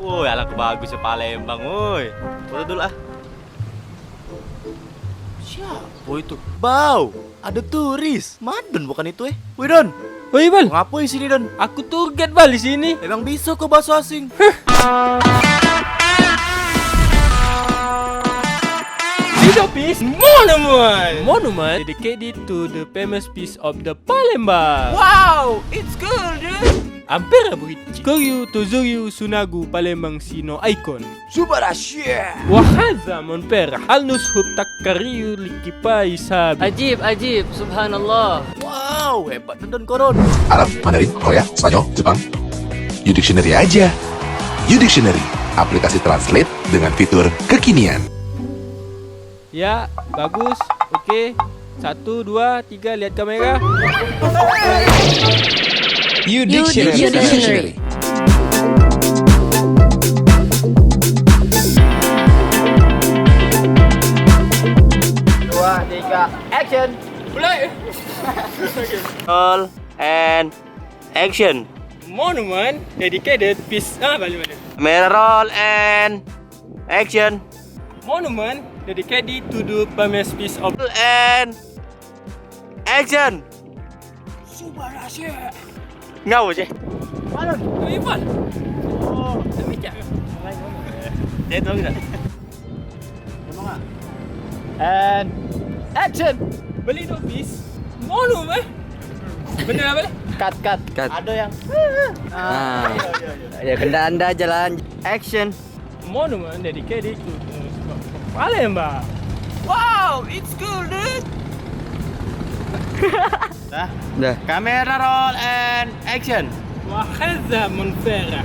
Woi, alang bagus ya Palembang, woi. Foto dulu ah. Siapa itu? Bau, ada turis. Madon bukan itu Woi Don, Woi Bal, ngapain sini Don? aku tour guide Bal di sini. Emang bisa kok bahasa asing? Video piece monument dedicated to the famous piece of the Palembang. Wow, it's cool dude. Ampera Bridge, Koryu Tozoryu Sunagu Palembang Sino Icon. Subarasyah. Wahadha Monpera Alnus Hubtak Kariu Likipai Sab. Ajib, subhanallah. Wow, hebat Don Koron. Arab, Mandarin, Korea, Spanyol, Jepang. U-Dictionary aja. U-Dictionary, aplikasi translate dengan fitur kekinian. Ya, bagus. Oke. 1, 2, 3, lihat kamera. U-Dictionary. Dua, tiga, action. Mulai. Roll and action. Monument dedicated piece. Balik. Camera roll and action. Monument dedicated to the famous piece of Roll and action. Subarasyah. Ngau je. Woi Bal. Oh, demikian. Dia tahu tidak? And action. Beli dua piece. Monument. Bener apa? Cut. Ada yang Ya kena anda jalan. action. Monument dedicated to the Palembang. Wow, it's cool dude. Dah. Dah. Kamera roll and action. Wahadha Monpera.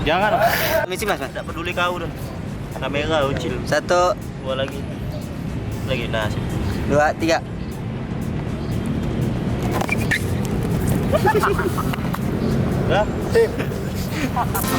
Jangan. Misi mas, tak peduli kau dah. Kamera ucil. 1, Dua lagi. Lagi nasi. 2, 3. Dah.